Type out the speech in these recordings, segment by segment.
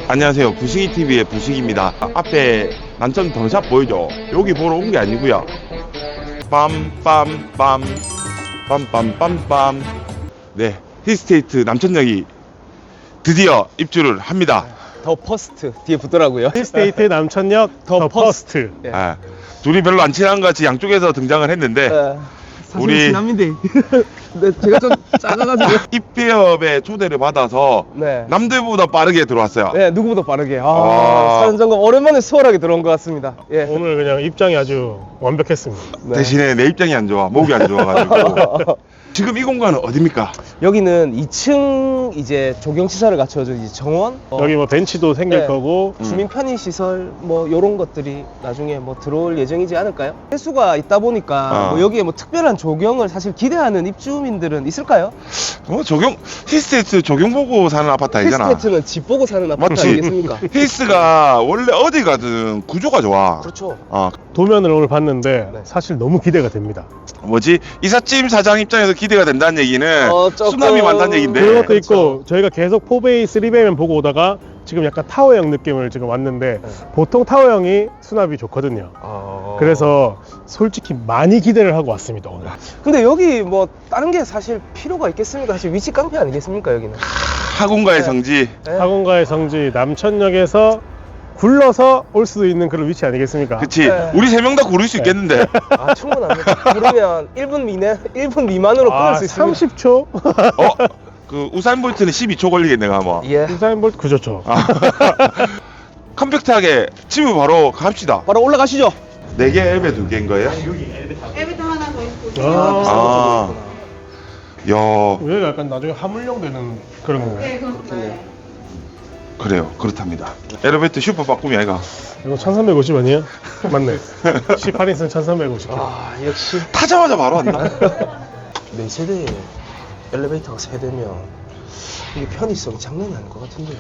안녕하세요. 부식이TV의 부식입니다. 앞에 난점 더샵 보이죠? 여기 보러 온 게 아니고요. 빰빰빰 빰빰빰빰. 네, 힐스테이트 남천역이 드디어 입주를 합니다. 더 퍼스트 뒤에 붙더라고요. 힐스테이트 남천역 더 퍼스트. 예. 아, 둘이 별로 안 친한 것 같이 양쪽에서 등장을 했는데 사실 우리- 친합니다. 근데 제가 좀 작아가지고. 입배업에 초대를 받아서 네. 남들보다 빠르게 들어왔어요. 네, 누구보다 빠르게. 아. 사전 점검 오랜만에 수월하게 들어온 것 같습니다. 예. 오늘 그냥 입장이 아주 완벽했습니다. 네. 대신에 내 입장이 안 좋아. 목이 안 좋아가지고. 지금 이 공간은 어딥니까? 여기는 2층 이제 조경 시설을 갖춰준 이제 정원. 여기 뭐 벤치도 생길 네. 거고 주민 편의 시설 뭐 요런 것들이 나중에 뭐 들어올 예정이지 않을까요? 횟수가 있다 보니까 뭐 여기에 뭐 특별한 조경을 사실 기대하는 입주민들은 있을까요? 적용 힐스테이트 적용 보고 사는 아파트 아니잖아. 힐스테이트는 집 보고 사는 아파트 맞지? 아니겠습니까? 힐스가 원래 어디 가든 구조가 좋아. 그렇죠. 도면을 오늘 봤는데 네. 사실 너무 기대가 됩니다. 뭐지? 이삿짐 사장 입장에서 기대가 된다는 얘기는 조금- 수납이 많다는 얘기인데. 그것도 그렇죠. 있고 저희가 계속 4베이, 3베이만 보고 오다가 지금 약간 타워형 느낌을 지금 왔는데 보통 타워형이 수납이 좋거든요. 그래서 솔직히 많이 기대를 하고 왔습니다 오늘. 근데 여기 뭐 다른 게 사실 필요가 있겠습니까? 사실 위치 깡패 아니겠습니까 여기는? 학원가의 네. 성지. 네. 학원가의 성지 남천역에서 굴러서 올 수도 있는 그런 위치 아니겠습니까? 그치. 네. 우리 세 명 다 고를 수 있겠는데. 아 충분합니다. 그러면 1분 미만으로 끊을 수 있습니다. 30초? 그 우사인 볼트는 12초 걸리겠네, 뭐. 예. 우사인 볼트 그렇죠. 컴팩트하게 집을 바로 갑시다. 바로 올라가시죠. 4개 앱에 2개인 거예요? 엘리베이터 하나 더 있고. 아, 야, 여기가 약간 나중에 화물용 되는 그런 건가요? 네, 그렇군요. 그래요. 그렇답니다. 엘리베이터 슈퍼 바꾸면 얘가 이거 1350원이에요? 맞네. 18인승 1350원. 아 역시 타자마자 바로 왔나? 네 세대 엘리베이터가 세 대면 이게 편의성이 장난이 아닐 것 같은데.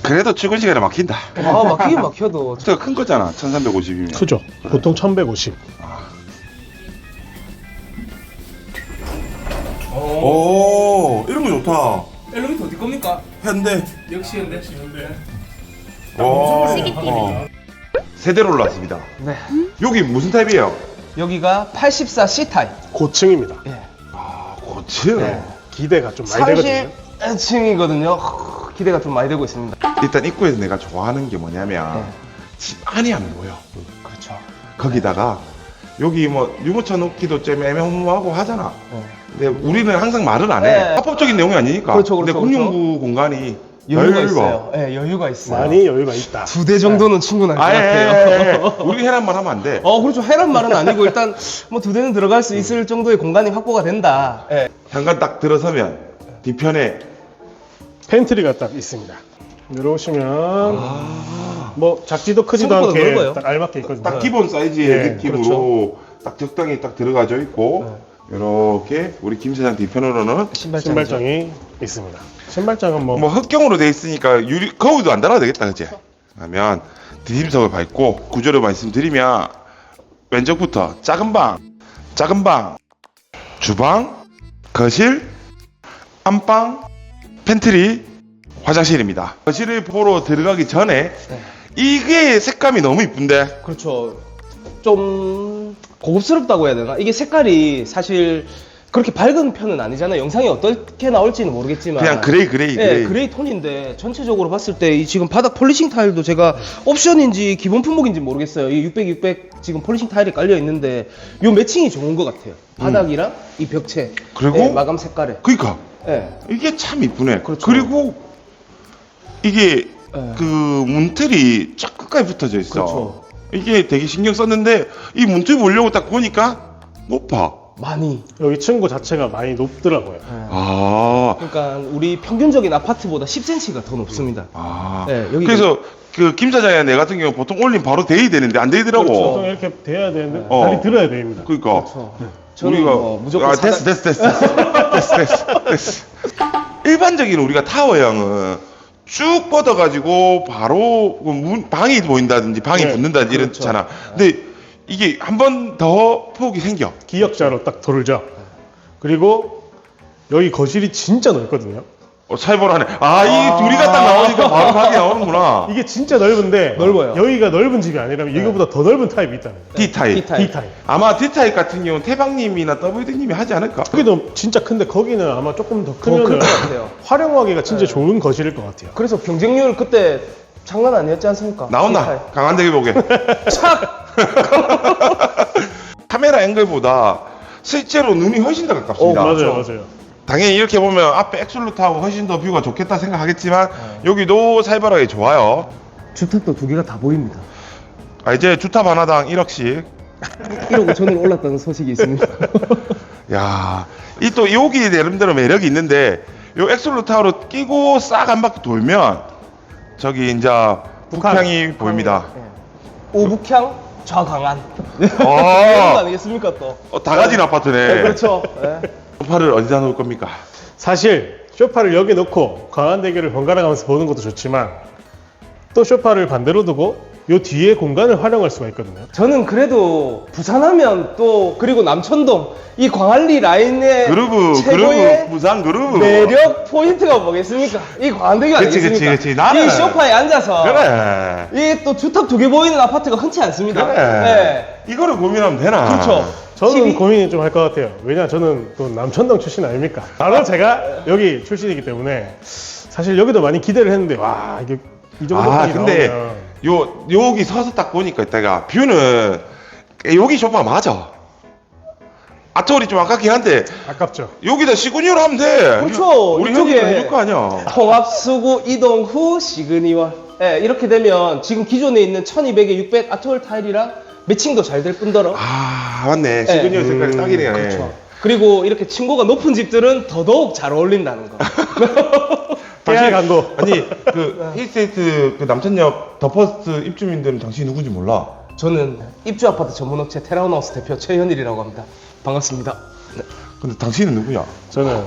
그래도 출근 시간에 막힌다. 아 막히긴 막혀도. 진짜 큰 거잖아. 1350이면. 크죠? 보통 1150. 오, 이런 거 좋다. 엘리베이터 어디 겁니까? 현대. 역시 현대. 세대로 올라왔습니다. 네. 여기 무슨 타입이에요? 여기가 84C 타입. 고층입니다. 예. 고층. 네. 기대가 좀 많이 되거든요. 30층이거든요. 기대가 좀 많이 되고 있습니다. 일단 입구에서 내가 좋아하는 게 뭐냐면 네. 집 안이 안 보여. 그렇죠. 거기다가 여기 뭐 유모차 놓기도 좀 애매모호하고 하잖아. 네. 근데 우리는 항상 말을 안 해. 네. 합법적인 내용이 아니니까. 그렇죠, 근데 그렇죠, 공용부 공간이 여유가 넓어. 있어요. 예, 여유가 있어요. 많이 여유가 있다. 2대 정도는 충분할 것 같아요. 아예. 우리 해란말 하면 안 돼. 그렇죠. 해란 말은 아니고 일단 뭐 2대는 들어갈 수 있을 정도의 공간이 확보가 된다. 예. 현관 딱 들어서면 뒤편에 팬트리가 딱 있습니다. 들어오시면 뭐 작지도 크지도 생각보다 않게 넓어요. 딱 알맞게 있거든요. 딱 기본 사이즈의 네, 느낌으로 딱 적당히 딱 들어가져 있고 이렇게 우리 김 사장 뒤편으로는 신발장이 있습니다. 신발장은 뭐, 뭐 흑경으로 돼 있으니까 유리 거울도 안 달아도 되겠다, 그치? 그러면 디딤석을 밟고 구조를 말씀드리면 왼쪽부터 작은 방, 주방, 거실, 안방, 팬트리, 화장실입니다. 거실을 보러 들어가기 전에 이게 색감이 너무 이쁜데. 그렇죠. 좀 고급스럽다고 해야 되나? 이게 색깔이 사실 그렇게 밝은 편은 아니잖아요. 영상이 어떻게 나올지는 모르겠지만 그냥 그레이. 네, 그레이 톤인데 전체적으로 봤을 때 이 지금 바닥 폴리싱 타일도 제가 옵션인지 기본 품목인지 모르겠어요. 이 600 지금 폴리싱 타일이 깔려 있는데 요 매칭이 좋은 것 같아요. 바닥이랑 이 벽체 그리고 네, 마감 색깔에. 그러니까 네. 이게 참 이쁘네. 그렇죠. 그리고 이게 네. 그 문틀이 쫙 끝까지 붙어져 있어. 그렇죠. 이게 되게 신경 썼는데 이 문틀 보려고 딱 보니까 높아. 많이. 여기 층고 자체가 많이 높더라고요. 아. 그러니까 우리 평균적인 아파트보다 10cm가 더 높습니다. 아. 네, 여기 그래서 그 김 사장이나 내 같은 경우 보통 올림 바로 돼야 되는데 안 되더라고. 보통 이렇게 돼야 되는데 어. 다리 들어야 됩니다. 그러니까 그렇죠. 저는 우리가 뭐 무조건 됐어. 일반적인 우리가 타워형은 쭉 뻗어가지고 바로 그 방이 보인다든지 방이 네, 붙는다든지 그렇죠. 이렇잖아. 근데 이게 한 번 더 폭이 생겨. 기역자로 딱 돌죠. 그리고 여기 거실이 진짜 넓거든요. 살벌하네. 이 둘이가 딱 나오니까 바로 각이 나오는구나. 이게 진짜 넓은데 넓어요. 여기가 넓은 집이 아니라면 이거보다 더 넓은 타입이 있다는 거예요. D-타입. D-타입. D-타입. 아마 D-타입 같은 경우는 태박님이나 WD님이 하지 않을까? 여기도 진짜 큰데 거기는 아마 조금 더 더 클 크면 것 같아요. 활용하기가 진짜 좋은 거실일 것 같아요. 그래서 경쟁률 그때 장난 아니었지 않습니까? 나온다. D-타입. 강한대기 보게. 착! 카메라 앵글보다 실제로 눈이 훨씬 더 가깝습니다. 맞아요. 당연히 이렇게 보면 앞에 엑솔루트하고 훨씬 더 뷰가 좋겠다 생각하겠지만 여기도 살벌하게 좋아요. 주택도 두 개가 다 보입니다. 이제 주탑 하나당 1억씩. 1억 5천원 올랐다는 소식이 있습니다. 야, 이 또 여기 나름대로 매력이 있는데 요 엑솔루트하로 끼고 싹 한 바퀴 돌면 저기 이제 북향이 보입니다. 오북향, 좌강안. 이런 거 어, 아니겠습니까 또? 다 가진 아파트네. 그렇죠. 네. 소파를 어디다 놓을 겁니까? 사실 소파를 여기 놓고 광안대교를 번갈아 가면서 보는 것도 좋지만 또 소파를 반대로 두고 요 뒤에 공간을 활용할 수가 있거든요. 저는 그래도 부산하면 또 그리고 남천동 이 광안리 라인의 그루브, 최고의 부산 그루브. 매력 포인트가 뭐겠습니까? 이 광안대교 그치, 아니겠습니까? 그치. 나는- 이 소파에 앉아서 그래. 이 또 주탑 두 개 보이는 아파트가 흔치 않습니다. 그래. 네. 이거를 고민하면 되나? 그렇죠. 저는 TV? 고민이 좀 할 것 같아요. 왜냐 저는 또 남천동 출신 아닙니까? 바로 제가 여기 출신이기 때문에 사실 여기도 많이 기대를 했는데 와 이게 이 정도까지 근데 나오면 여기 서서 딱 보니까 이따가 뷰는 여기 소파 맞아. 아트홀이 좀 아깝긴 한데 아깝죠. 여기다 시그니얼 하면 돼. 그렇죠. 우리 이쪽에 형님은 해줄 거 아니야. 통합수구 이동 후 시그니월. 네, 이렇게 되면 지금 기존에 있는 1200에 600 아트홀 타일이랑 매칭도 잘 될 뿐더러 맞네. 시그니얼 색깔이 딱이네. 그렇죠. 그리고 이렇게 층고가 높은 집들은 더더욱 잘 어울린다는 거. 깨알 광고. 아니 그 힐스테이트 그 남천역 더퍼스트 입주민들은 당신이 누군지 몰라. 저는 입주 아파트 전문업체 테라운하우스 대표 최현일이라고 합니다. 반갑습니다. 근데 당신은 누구야? 저는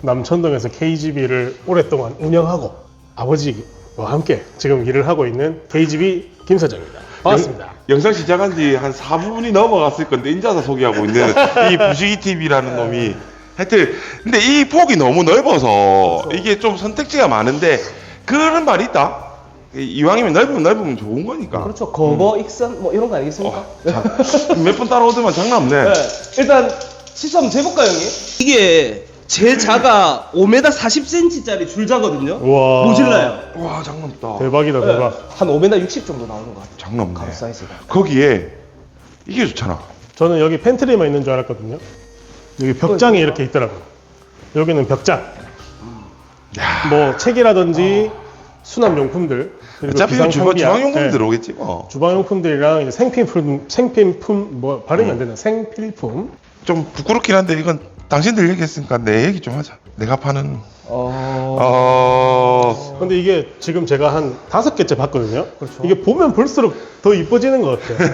남천동에서 KGB를 오랫동안 운영하고 아버지와 함께 지금 일을 하고 있는 KGB 김서정입니다. 반갑습니다. 영상 시작한 지 한 4분이 넘어갔을 건데 인자사 소개하고 있는 이 부시기 TV라는 놈이 하여튼 근데 이 폭이 너무 넓어서 이게 좀 선택지가 많은데 그런 말이 있다. 이왕이면 넓으면 좋은 거니까. 그렇죠. 거버, 익선 뭐 이런 거 아니겠습니까? 몇 번 따라오더만 장난 없네. 네. 일단 시수 한번 재볼까요, 형님? 이게 제 자가 5m 40cm짜리 줄자거든요. 우와. 모질라요. 와 장난 없다. 대박이다 대박. 한 5m 60 정도 나오는 것 같아요. 장난 가로 없네. 사이즈가. 거기에 이게 좋잖아. 저는 여기 팬트리만 있는 줄 알았거든요. 여기 벽장이 이렇게 있더라고요. 여기는 벽장. 뭐 책이라든지 수납용품들 그리고 어차피 비상상비약, 주방용품 네. 들어오겠지 뭐. 주방용품들이랑 이제 생필품 뭐 발음이 안 되나 생필품. 좀 부끄럽긴 한데 이건 당신들 얘기했으니까 내 얘기 좀 하자. 내가 파는. 근데 이게 지금 제가 한 5개째 봤거든요. 그렇죠. 이게 보면 볼수록 더 이뻐지는 것 같아요.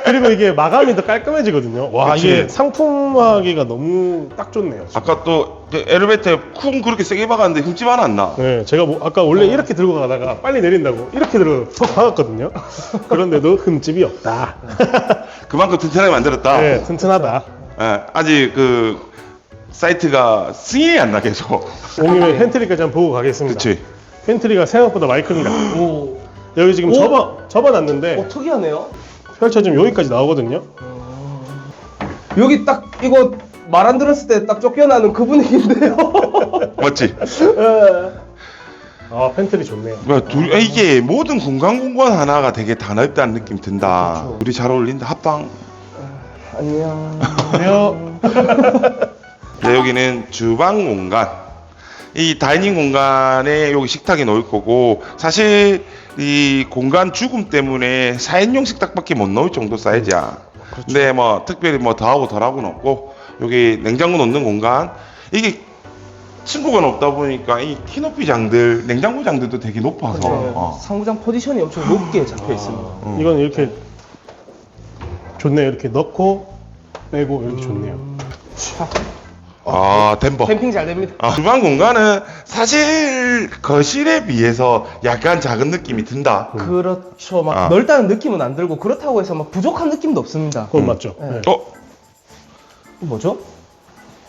그리고 이게 마감이 더 깔끔해지거든요. 와 그치. 이게 상품화하기가 너무 딱 좋네요. 지금. 아까 또 엘리베이터에 쿵 그렇게 세게 박았는데 흠집 하나 안 나. 네, 제가 뭐 아까 원래 이렇게 들고 가다가 빨리 내린다고 이렇게 들어 턱 박았거든요. 그런데도 흠집이 없다. 그만큼 튼튼하게 만들었다. 네, 튼튼하다. 예, 아직 그 사이트가 승인이 안 나 계속. 온 김에 팬트리까지 한번 보고 가겠습니다. 그렇지. 팬트리가 생각보다 많이 큽니다. 오, 여기 지금 오? 접어놨는데 특이하네요. 펼쳐지면 여기까지 나오거든요. 여기 딱 이거 말 안 들었을 때 딱 쫓겨나는 그 분위기인데요. 맞지? 예. 아 팬트리 좋네요. 이게 모든 공간 하나가 되게 다 넓다는 느낌 든다. 그렇죠. 우리 잘 어울린다. 합방. 안녕. 안녕. 네, 여기는 주방 공간. 이 다이닝 공간에 여기 식탁이 놓을 거고 사실 이 공간 죽음 때문에 4인용 식탁밖에 못 넣을 정도 사이즈야. 근데 뭐 특별히 뭐 더하고 덜하고는 없고 여기 냉장고 넣는 공간 이게 층고가 높다 보니까 이 키높이 장들 냉장고 장들도 되게 높아서 그렇죠. 상부장 포지션이 엄청 높게 잡혀 있습니다. 이건 이렇게 좋네요. 이렇게 넣고 빼고 이렇게 좋네요. 덴버. 캠핑 잘 됩니다. 주방 공간은 사실 거실에 비해서 약간 작은 느낌이 든다. 그렇죠. 막 아. 넓다는 느낌은 안 들고 그렇다고 해서 막 부족한 느낌도 없습니다. 그건 맞죠. 네. 네. 어? 뭐죠?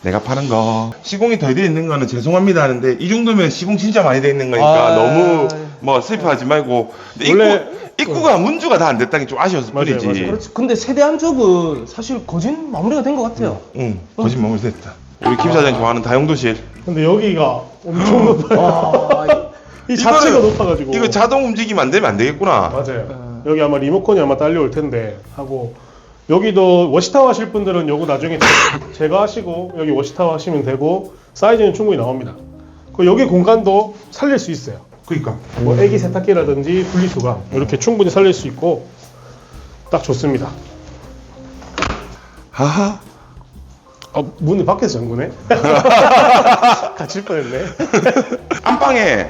내가 파는 거 시공이 더 돼 있는 거는 죄송합니다 하는데 이 정도면 시공 진짜 많이 돼 있는 거니까 아. 너무 뭐 슬퍼하지 말고. 근데 원래- 입구가 문주가 다 안 됐다는 게 좀 아쉬웠을 맞아요, 뿐이지. 맞아요. 그렇지. 근데 세대 안쪽은 사실 거진 마무리가 된 것 같아요. 응, 거짓말 됐다. 우리 김 사장이 좋아하는 다용도실. 근데 여기가 엄청 높아요. 아, 이 자체가 이거는- 높아가지고. 이거 자동 움직이면 안 되면 안 되겠구나. 맞아요. 여기 아마 리모컨이 아마 딸려올 텐데 하고 여기도 워시타워 하실 분들은 요거 나중에 제거하시고 여기 워시타워 하시면 되고 사이즈는 충분히 나옵니다. 그 여기 공간도 살릴 수 있어요. 그러니까. 뭐 애기 세탁기라든지 분리수거 이렇게 충분히 살릴 수 있고 딱 좋습니다. 하하. 문을 밖에서 잠그네? 갇힐 뻔했네. 안방에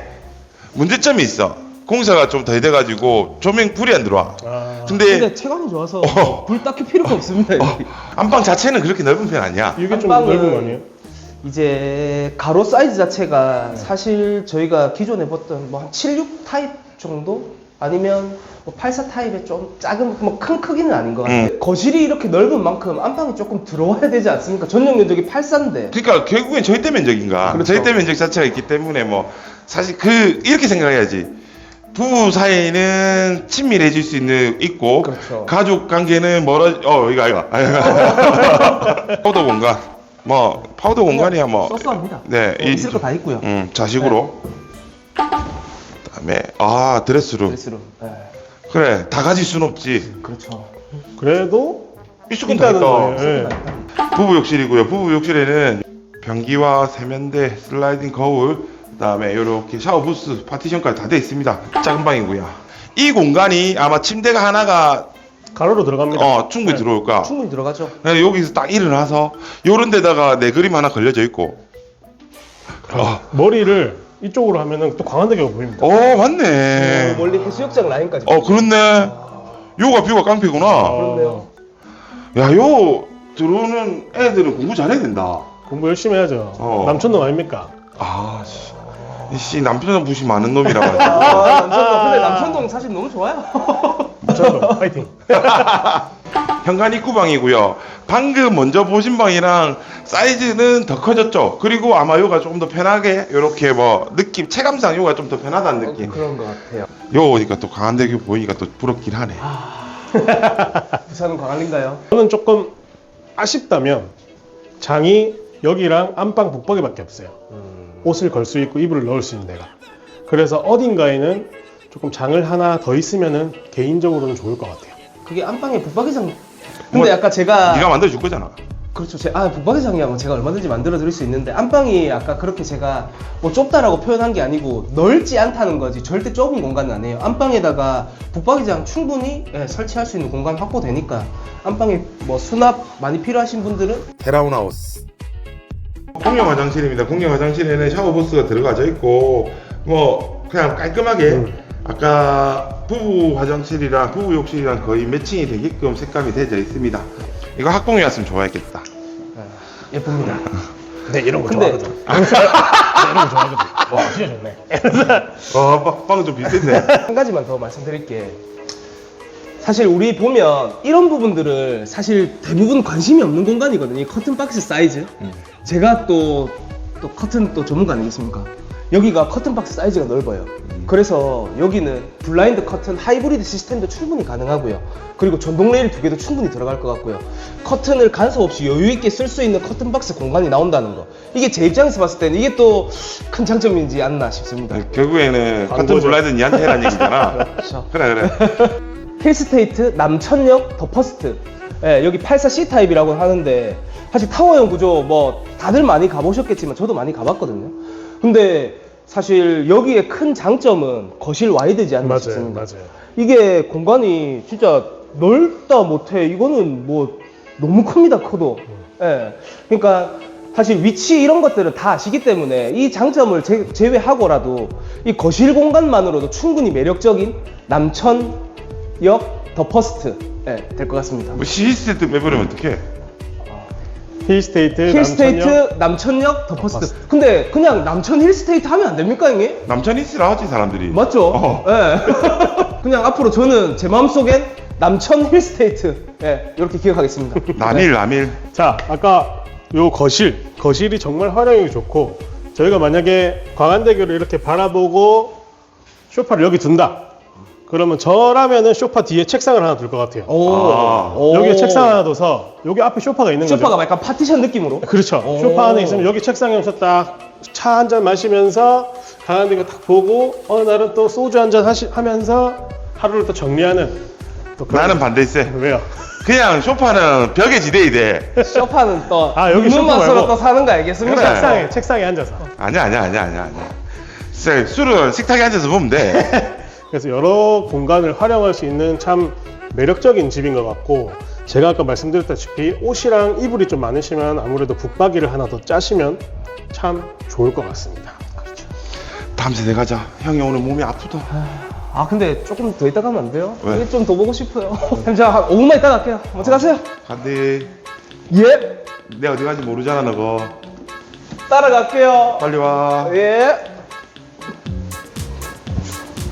문제점이 있어. 공사가 좀 더 돼가지고 조명 불이 안 들어와. 아, 근데 체감이 좋아서 불 딱히 필요가 없습니다. 여기. 안방 자체는 그렇게 넓은 편 아니야. 이게 좀 안방은- 넓은 거 아니에요? 이제 가로 사이즈 자체가 사실 저희가 기존에 봤던 뭐 한 76 타입 정도 아니면 뭐 84 타입의 좀 작은 뭐 큰 크기는 아닌 것 같아요. 거실이 이렇게 넓은 만큼 안방이 조금 들어와야 되지 않습니까? 전용 면적이 84인데. 그러니까 결국엔 절대 면적인가. 그렇죠. 절대 면적 자체가 있기 때문에 뭐 사실 이렇게 생각해야지. 부부 사이는 친밀해질 수 있고 그렇죠. 가족 관계는 이거 파우더 공간 뭐 파우더 공간이야 뭐 소소합니다. 네, 있을 거 다 있고요. 자식으로 그다음에 드레스룸 드레스룸. 네. 그래 다 가질 순 없지. 그렇죠. 그래도 있을 건다 있다는 있다. 거예요. 예. 부부 욕실이고요. 부부 욕실에는 변기와 세면대, 슬라이딩 거울, 그다음에 이렇게 샤워 부스, 파티션까지 다 돼 있습니다. 작은 방이고요. 이 공간이 아마 침대가 하나가 가로로 들어갑니다. 충분히 들어올까. 충분히 들어가죠. 그냥 여기서 딱 일어나서 요런 데다가 내 그림 하나 걸려져 있고. 머리를 이쪽으로 하면은 또 광안대교가 보입니다. 맞네. 멀리 해수욕장 라인까지. 그렇네. 요가 뷰가 깡패구나. 그렇네요. 야, 요 들어오는 애들은 공부 잘해야 된다. 공부 열심히 해야죠. 남촌놈 아닙니까? 씨 남편은 부시 많은 놈이라 가지고. 남천동. 근데 남천동 사실 너무 좋아요. 남촌놈 파이팅. 현관 입구방이고요. 방금 먼저 보신 방이랑 사이즈는 더 커졌죠. 그리고 아마 요가 조금 더 편하게 이렇게 뭐 느낌 체감상 요가 좀 더 편하다는 느낌. 그런 것 같아요. 요 오니까 또 광안대교 보이니까 또 부럽긴 하네. 부산은 광안리인가요? 저는 조금 아쉽다면 장이 여기랑 안방 북박이밖에 없어요. 옷을 걸 수 있고 이불을 넣을 수 있는 데가. 그래서 어딘가에는 조금 장을 하나 더 있으면은 개인적으로는 좋을 것 같아요. 그게 안방에 북박이장. 근데 뭐, 아까 제가 네가 만들어 줄 거잖아. 그렇죠. 북박이장이야 제가 얼마든지 만들어 드릴 수 있는데 안방이 아까 그렇게 제가 뭐 좁다라고 표현한 게 아니고 넓지 않다는 거지 절대 좁은 공간은 아니에요. 안방에다가 북박이장 충분히 설치할 수 있는 공간 확보되니까 안방에 뭐 수납 많이 필요하신 분들은 테라운하우스. 공용 화장실입니다. 공용 화장실에는 샤워 부스가 들어가져 있고 뭐 그냥 깔끔하게 아까 부부 화장실이랑 부부 욕실이랑 거의 매칭이 되게끔 색감이 되어 있습니다. 이거 학봉이었으면 좋아했겠다. 예쁩니다. 네, 이런 거 근데- 좋아하거든. 이런 거 좋아하거든. 와, 진짜 좋네. 빵은 좀 비슷했네. 한 가지만 더 말씀드릴게. 사실 우리 보면 이런 부분들을 사실 대부분 관심이 없는 공간이거든요. 이 커튼 박스 사이즈. 제가 또 커튼 또 전문가 아니겠습니까? 여기가 커튼 박스 사이즈가 넓어요. 그래서 여기는 블라인드 커튼 하이브리드 시스템도 충분히 가능하고요. 그리고 전동 레일 2개도 충분히 들어갈 것 같고요. 커튼을 간섭 없이 여유 있게 쓸 수 있는 커튼 박스 공간이 나온다는 거. 이게 제 입장에서 봤을 때는 이게 또 큰 장점이지 않나 싶습니다. 결국에는 같은 광고죠. 블라인드 니한테 해라는 얘기잖아. 그렇죠. 그래. 힐스테이트 남천역 더 퍼스트. 여기 84C 타입이라고 하는데 사실 타워형 구조 뭐 다들 많이 가보셨겠지만 저도 많이 가봤거든요. 근데 사실 여기에 큰 장점은 거실 와이드지 않나 맞아요, 싶습니다. 맞아요. 이게 공간이 진짜 넓다 못해 이거는 뭐 너무 큽니다. 커도. 그러니까 사실 위치 이런 것들은 다 아시기 때문에 이 장점을 제외하고라도 이 거실 공간만으로도 충분히 매력적인 남천역 더 퍼스트 될 것 같습니다. 뭐 시스템 빼버리면 어떡해? 힐스테이트, 힐스테이트 남천역 더 퍼스트. 근데 그냥 남천 힐스테이트 하면 안 됩니까, 형님? 남천 이스라 하지 사람들이. 맞죠? 그냥 앞으로 저는 제 마음속엔 남천 힐스테이트 이렇게 기억하겠습니다. 남일. 자, 아까 요 거실이 정말 활용이 좋고, 저희가 만약에 광안대교를 이렇게 바라보고 소파를 여기 둔다. 그러면 저라면은 소파 뒤에 책상을 하나 둘 것 같아요. 오. 여기에 책상 하나 둬서 여기 앞에 소파가 있는 거죠. 소파가 약간 파티션 느낌으로. 그렇죠. 오. 소파 안에 있으면 여기 책상에 오셔서 딱 차 한 잔 마시면서 강한대교 딱 보고 어느 날은 또 소주 한 잔 하면서 하루를 또 정리하는 또 그런. 나는 반대세. 왜요? 그냥 소파는 벽에 지대야 돼. 소파는 또 아, 여기 눕는 소파 맛으로 말고. 또 사는 거 알겠습니까? 그래. 책상에 앉아서. 아니야. 술은 식탁에 앉아서 보면 돼. 그래서 여러 공간을 활용할 수 있는 참 매력적인 집인 것 같고, 제가 아까 말씀드렸다시피 옷이랑 이불이 좀 많으시면 아무래도 붙박이를 하나 더 짜시면 참 좋을 것 같습니다. 밤새 가자. 형이 오늘 몸이 아프다. 아 근데 조금 더 이따 가면 안 돼요? 왜? 이게 좀 더 보고 싶어요. 제가 한 5분만 이따 갈게요. 먼저 가세요. 간대. 예. 내가 어디 가는지 모르잖아, 너거. 따라갈게요. 빨리 와. 예.